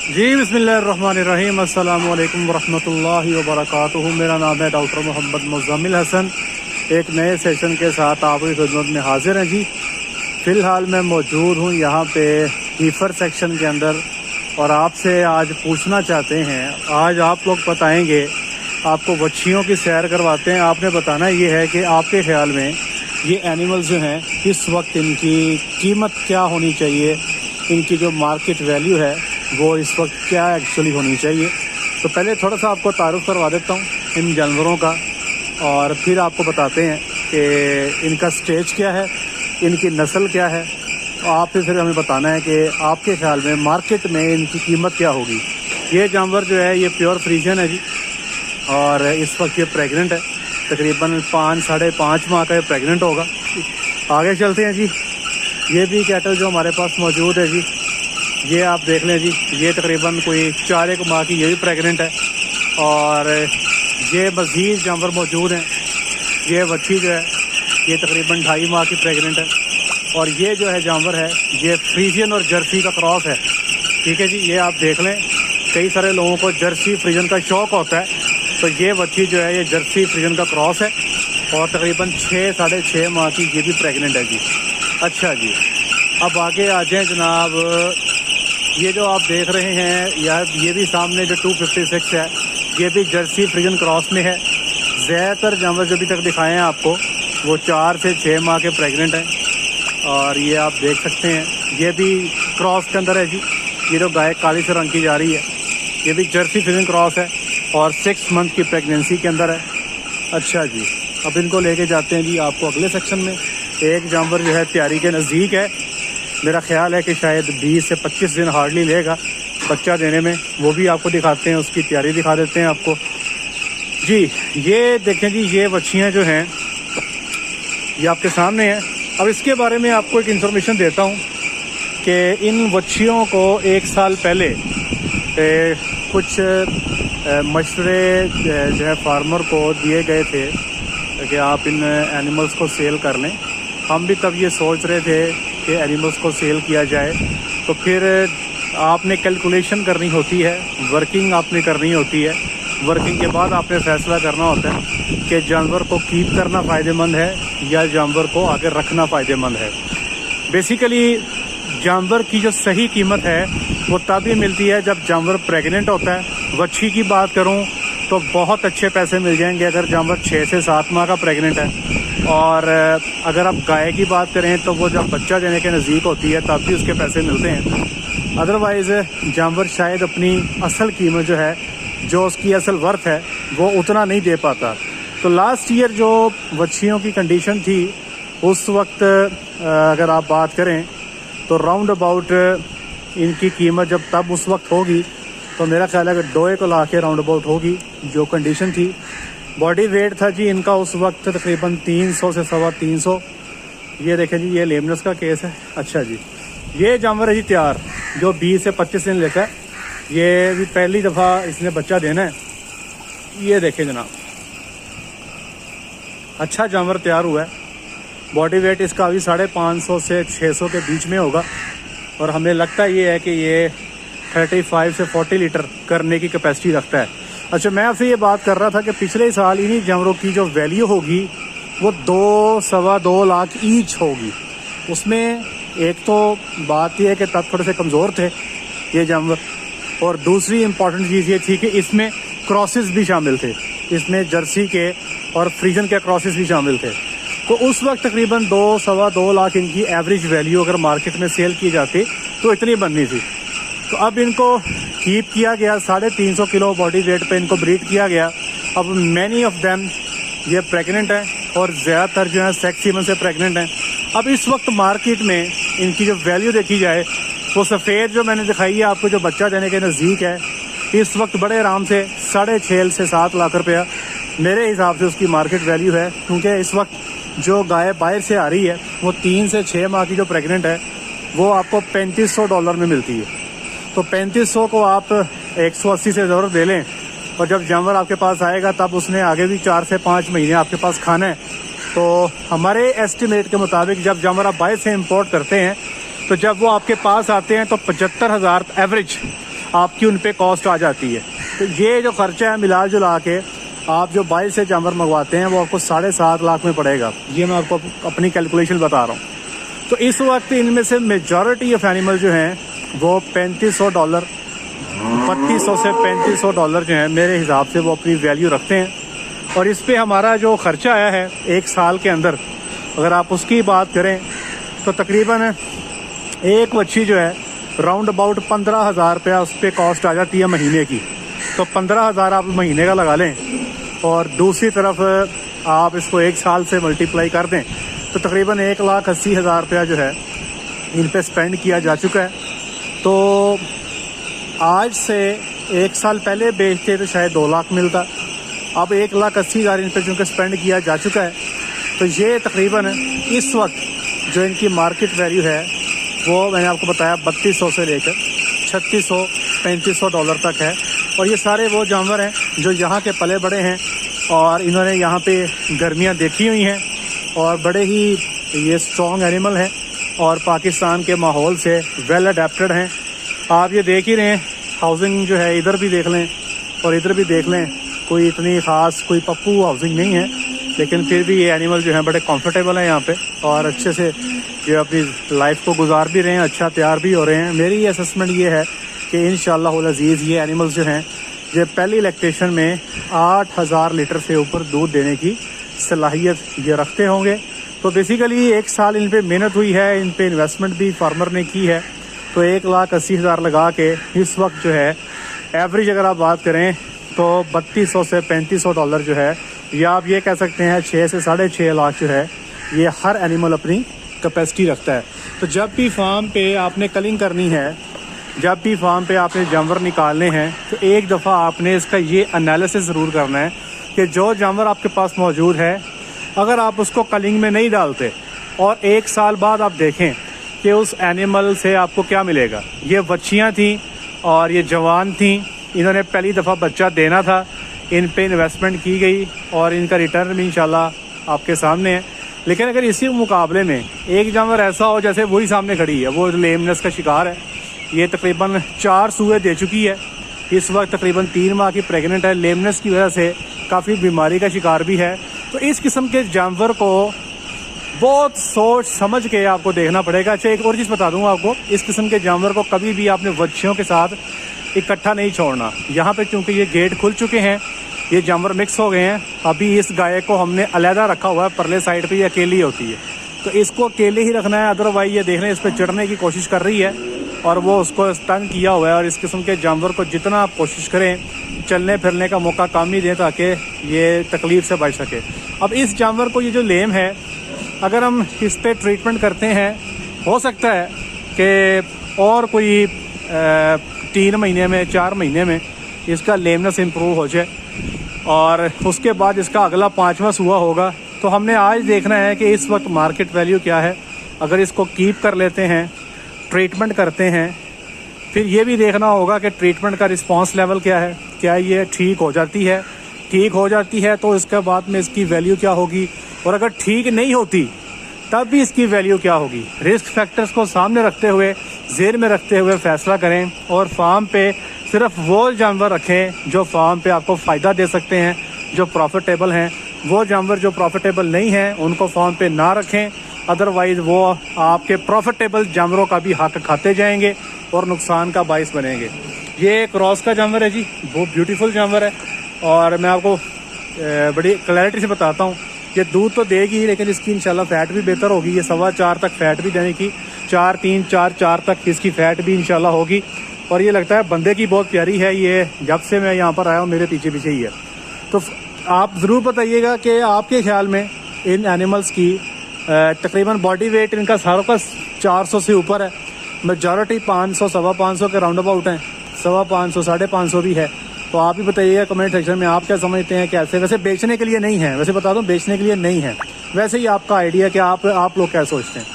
जी बिस्मिल्लाहिर्रहमानिर्रहीम, अस्सलामु अलैकुम वरहमतुल्लाहि वबरकातुहू। मेरा नाम है डॉक्टर मोहम्मद मुज़म्मिल हसन। एक नए सेशन के साथ आपकी खिदमत में हाजिर हैं जी। फ़िलहाल मैं मौजूद हूँ यहाँ पे हीफर सेक्शन के अंदर और आपसे आज पूछना चाहते हैं, आज आप लोग बताएंगे, आपको बच्चियों की सैर करवाते हैं। आपने बताना ये है कि आपके ख़्याल में ये एनिमल्स जो हैं इस वक्त इनकी कीमत क्या होनी चाहिए, इनकी जो मार्केट वैल्यू है वो इस वक्त क्या एक्चुअली होनी चाहिए। तो पहले थोड़ा सा आपको तारुफ करवा देता हूँ इन जानवरों का और फिर आपको बताते हैं कि इनका स्टेज क्या है, इनकी नस्ल क्या है। आपसे फिर हमें बताना है कि आपके ख्याल में मार्केट में इनकी कीमत क्या होगी। ये जानवर जो है ये प्योर फ्रीजियन है जी और इस वक्त ये प्रेग्नेंट है, तकरीबन 5-5.5 माह का ये प्रेग्नेंट होगा। आगे चलते हैं जी। ये भी कैटल जो हमारे पास मौजूद है जी, ये आप देख लें जी, ये तकरीबन कोई 4 माह की ये भी प्रेग्नेंट है और ये मज़ीद जानवर मौजूद हैं। ये बच्ची जो है ये तकरीबन 2.5 माह की प्रेग्नेंट है और ये जो है जानवर है ये फ्रीजियन और जर्सी का क्रॉस है। ठीक है जी, ये आप देख लें। कई सारे लोगों को जर्सी फ्रीजियन का शौक़ होता है, तो ये बच्ची जो है ये जर्सी फ्रीजियन का क्रॉस है और तकरीबन 6-6.5 माह की ये भी प्रेग्नेंट है जी। अच्छा जी, अब आगे आ जाएँ जनाब। ये जो आप देख रहे हैं यार, ये भी सामने जो 256 है ये भी जर्सी फ्रीजियन क्रॉस में है। ज़्यादातर जानवर जो अभी तक दिखाए हैं आपको वो 4 से 6 माह के प्रेग्नेंट हैं और ये आप देख सकते हैं ये भी क्रॉस के अंदर है जी। ये जो गाय काली से रंग की जा रही है ये भी जर्सी फ्रीजियन क्रॉस है और 6 मंथ की प्रेगनेंसी के अंदर है। अच्छा जी, अब इनको लेके जाते हैं जी आपको अगले सेक्शन में। एक जानवर जो है तैयारी के नज़दीक है, मेरा ख्याल है कि शायद 20 से 25 दिन हार्डली लेगा बच्चा देने में, वो भी आपको दिखाते हैं, उसकी तैयारी दिखा देते हैं आपको जी। ये देखें जी, ये बच्चियाँ जो हैं ये आपके सामने हैं। अब इसके बारे में आपको एक इन्फॉर्मेशन देता हूँ कि इन बच्चियों को 1 साल पहले कुछ मशवरे जो है फार्मर को दिए गए थे कि आप इन एनिमल्स को सेल कर लें। हम भी तब ये सोच रहे थे कि एनिमल्स को सेल किया जाए, तो फिर आपने कैलकुलेशन करनी होती है, वर्किंग आपने करनी होती है। वर्किंग के बाद आपने फैसला करना होता है कि जानवर को कीप करना फ़ायदेमंद है या जानवर को आगे रखना फ़ायदेमंद है। बेसिकली जानवर की जो सही कीमत है वो तभी मिलती है जब जानवर प्रेग्नेंट होता है। बच्ची की बात करूं तो बहुत अच्छे पैसे मिल जाएंगे अगर जानवर 6 से 7 माह का प्रेग्नेंट है, और अगर आप गाय की बात करें तो वो जब बच्चा देने के नज़दीक होती है तब भी उसके पैसे मिलते हैं। अदरवाइज़ जानवर शायद अपनी असल कीमत जो है, जो उसकी असल वर्थ है, वो उतना नहीं दे पाता। तो लास्ट ईयर जो बच्चियों की कंडीशन थी उस वक्त अगर आप बात करें तो राउंड अबाउट इनकी कीमत जब तब उस वक्त होगी तो मेरा ख्याल है कि 2 को ला के राउंड अबाउट होगी जो कंडीशन थी। बॉडी वेट था जी इनका उस वक्त तकरीबन 300 से 350। ये देखें जी, ये लेमनस का केस है। अच्छा जी, ये जानवर है जी तैयार, जो 20 से 25 दिन लेता है। ये भी पहली दफ़ा इसने बच्चा देना है। ये देखें जनाब, अच्छा जानवर तैयार हुआ है। बॉडी वेट इसका अभी 550 से 600 के बीच में होगा और हमें लगता ये है कि ये 35 से 40 लीटर करने की कैपेसिटी रखता है। अच्छा, मैं आपसे ये बात कर रहा था कि पिछले साल इन्हीं जानवरों की जो वैल्यू होगी वो 2-2.25 लाख ईच होगी। उसमें एक तो बात यह है कि तब थोड़े से कमज़ोर थे ये जानवर, और दूसरी इम्पॉर्टेंट चीज़ ये थी कि इसमें क्रॉसेस भी शामिल थे, इसमें जर्सी के और फ्रीजन के क्रॉसेस भी शामिल थे। तो उस वक्त तकरीबन 2-2.25 लाख इनकी एवरेज वैल्यू अगर मार्केट में सेल की जाती तो इतनी बननी थी। तो अब इनको कीप किया गया, 350 किलो बॉडी वेट पे इनको ब्रीड किया गया। अब मैनी ऑफ देम ये प्रेग्नेंट हैं और ज़्यादातर जो है सेक्स सीमन से प्रेग्नेंट हैं। अब इस वक्त मार्केट में इनकी जो वैल्यू देखी जाए, वो सफ़ेद जो मैंने दिखाई है आपको, जो बच्चा देने के नज़दीक है, इस वक्त बड़े आराम से 6.5 से 7 लाख रुपया मेरे हिसाब से उसकी मार्केट वैल्यू है। क्योंकि इस वक्त जो गाय बाहर से आ रही है वो 3 से 6 माह की जो प्रेग्नेंट है वो आपको $3500 में मिलती है। तो 3500 को आप 180 से ज़रूर दे लें, और जब जानवर आपके पास आएगा तब उसने आगे भी 4 से 5 महीने आपके पास खाना है। तो हमारे एस्टिमेट के मुताबिक जब जानवर आप बाहर से इंपोर्ट करते हैं तो जब वो आपके पास आते हैं तो 75,000 एवरेज आपकी उन पे कॉस्ट आ जाती है। तो ये जो खर्चा है मिला जुला के आप जो 22 से जानवर मंगवाते हैं वो आपको 7.5 लाख में पड़ेगा। ये मैं आपको अपनी कैलकुलेशन बता रहा हूँ। तो इस वक्त इनमें से मेजॉरिटी ऑफ एनिमल जो हैं वो $3500 $3200 से $3500 जो है मेरे हिसाब से वो अपनी वैल्यू रखते हैं। और इस पे हमारा जो खर्चा आया है एक साल के अंदर, अगर आप उसकी बात करें तो तकरीबन एक बच्ची जो है राउंड अबाउट 15,000 रुपया उस पर कॉस्ट आ जाती है महीने की। तो 15,000 आप महीने का लगा लें और दूसरी तरफ आप इसको एक साल से मल्टीप्लाई कर दें तो तकरीबन 1,80,000 रुपया जो है इन पे स्पेंड किया जा चुका है। तो आज से एक साल पहले बेचते तो शायद 2 लाख मिलता, अब 1,80,000 इन पे चूँकि स्पेंड किया जा चुका है। तो ये तकरीबन इस वक्त जो इनकी मार्केट वैल्यू है वो मैंने आपको बताया 3200 से लेकर $3600-3500 तक है। और ये सारे वो जानवर हैं जो यहाँ के पले बड़े हैं और इन्होंने यहाँ पे गर्मियाँ देखी हुई हैं और बड़े ही ये स्ट्रॉन्ग एनिमल हैं और पाकिस्तान के माहौल से वेल अडेप्टेड हैं। आप ये देख ही रहे हैं, हाउसिंग जो है इधर भी देख लें और इधर भी देख लें, कोई इतनी ख़ास कोई पप्पू हाउसिंग नहीं है, लेकिन फिर भी ये एनिमल जो है बड़े कंफर्टेबल हैं यहाँ पे और अच्छे से जो अपनी लाइफ को गुजार भी रहे हैं, अच्छा तैयार भी हो रहे हैं। मेरी असेसमेंट ये है कि इंशाअल्लाह अज़ीज़ ये एनिमल्स जो हैं ये पहली लैक्टेशन में 8,000 लीटर से ऊपर दूध देने की सलाहियत ये रखते होंगे। तो बेसिकली एक साल इन पे मेहनत हुई है, इन पे इन्वेस्टमेंट भी फार्मर ने की है। तो 1,80,000 लगा के इस वक्त जो है एवरेज अगर आप बात करें तो $3200 से $3500 जो है, या आप ये कह सकते हैं 6 से 6.5 लाख जो है ये हर एनिमल अपनी कैपेसिटी रखता है। तो जब भी फार्म पे आपने कलिंग करनी है, जब भी फार्म पे आपने जानवर निकालने हैं तो एक दफ़ा आपने इसका ये एनालिसिस ज़रूर करना है कि जो जानवर आपके पास मौजूद है अगर आप उसको कलिंग में नहीं डालते और एक साल बाद आप देखें कि उस एनिमल से आपको क्या मिलेगा। ये बच्चियाँ थीं और ये जवान थीं, इन्होंने पहली दफ़ा बच्चा देना था, इन पे इन्वेस्टमेंट की गई और इनका रिटर्न भी इंशाल्लाह आपके सामने है। लेकिन अगर इसी मुकाबले में एक जानवर ऐसा हो जैसे वही सामने खड़ी है, वो लेमनेस का शिकार है, ये तकरीबन 4 सूए दे चुकी है, इस वक्त तकरीबन 3 माह की प्रेग्नेंट है, लेमनेस की वजह से काफ़ी बीमारी का शिकार भी है। तो इस किस्म के जानवर को बहुत सोच समझ के आपको देखना पड़ेगा। अच्छा एक और चीज़ बता दूंगा आपको, इस किस्म के जानवर को कभी भी आपने बच्चियों के साथ इकट्ठा नहीं छोड़ना। यहाँ पे चूँकि ये गेट खुल चुके हैं, ये जानवर मिक्स हो गए हैं, अभी इस गाय को हमने अलहदा रखा हुआ है, परले साइड पे ये अकेली होती है तो इसको अकेले ही रखना है। अदरवाइज ये देख रहे हैं इस पर चढ़ने की कोशिश कर रही है और वो उसको तंग किया हुआ है। और इस किस्म के जानवर को जितना आप कोशिश करें चलने फिरने का मौका कम ही दें ताकि ये तकलीफ़ से बच सके। अब इस जानवर को ये जो लेम है, अगर हम इस पर ट्रीटमेंट करते हैं हो सकता है कि और कोई 3 महीने में 4 महीने में इसका लेमनेस इम्प्रूव हो जाए और उसके बाद इसका अगला 5वां सूआ होगा। तो हमने आज देखना है कि इस वक्त मार्केट वैल्यू क्या है। अगर इसको कीप कर लेते हैं, ट्रीटमेंट करते हैं, फिर ये भी देखना होगा कि ट्रीटमेंट का रिस्पांस लेवल क्या है, क्या ये ठीक हो जाती है। ठीक हो जाती है तो इसके बाद में इसकी वैल्यू क्या होगी, और अगर ठीक नहीं होती तब भी इसकी वैल्यू क्या होगी। रिस्क फैक्टर्स को सामने रखते हुए, ज़ेहन में रखते हुए फ़ैसला करें और फार्म पे सिर्फ वो जानवर रखें जो फार्म पे आपको फ़ायदा दे सकते हैं, जो प्रॉफिटेबल हैं। वो जानवर जो प्रॉफिटेबल नहीं हैं उनको फार्म पे ना रखें, अदरवाइज़ वो आपके प्रॉफिटेबल जानवरों का भी हक खाते जाएंगे और नुकसान का बाइस बनेंगे। ये क्रॉस का जानवर है जी, बहुत ब्यूटीफुल जानवर है और मैं आपको बड़ी क्लैरिटी से बताता हूँ। ये दूध तो देगी लेकिन इसकी इंशाल्लाह फ़ैट भी बेहतर होगी। ये 4.25 तक फ़ैट भी देने की, 4, 3, 4 तक इसकी फ़ैट भी इंशाल्लाह होगी। और ये लगता है बंदे की बहुत प्यारी है। ये जब से मैं यहाँ पर आया हूँ मेरे पीछे पीछे ही है। तो आप ज़रूर बताइएगा कि आपके ख्याल में इन एनिमल्स की तकरीबन बॉडी वेट इनका सारों का 400 से ऊपर है। मेजॉरिटी 500, 550 के राउंड अबाउट हैं, 550, 550 भी है। तो आप ही बताइएगा कमेंट सेक्शन में आप क्या समझते हैं कैसे। वैसे बेचने के लिए नहीं है, वैसे बता दूं बेचने के लिए नहीं है, वैसे ही आपका आइडिया कि आप लोग क्या सोचते हैं।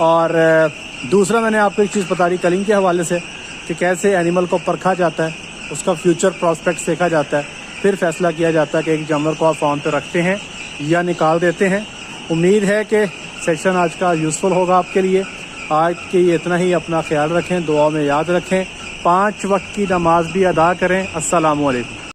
और दूसरा मैंने आपको एक चीज़ बता दी कलिंग के हवाले से कि कैसे एनिमल को परखा जाता है, उसका फ्यूचर प्रॉस्पेक्ट देखा जाता है, फिर फैसला किया जाता है कि एक जानवर को आप फार्म पर रखते हैं या निकाल देते हैं। उम्मीद है कि सेक्शन आज का यूज़फुल होगा आपके लिए। आज के इतना ही, अपना ख्याल रखें, दुआ में याद रखें। 5 वक्त की नमाज भी अदा करें। अस्सलामु अलैकुम।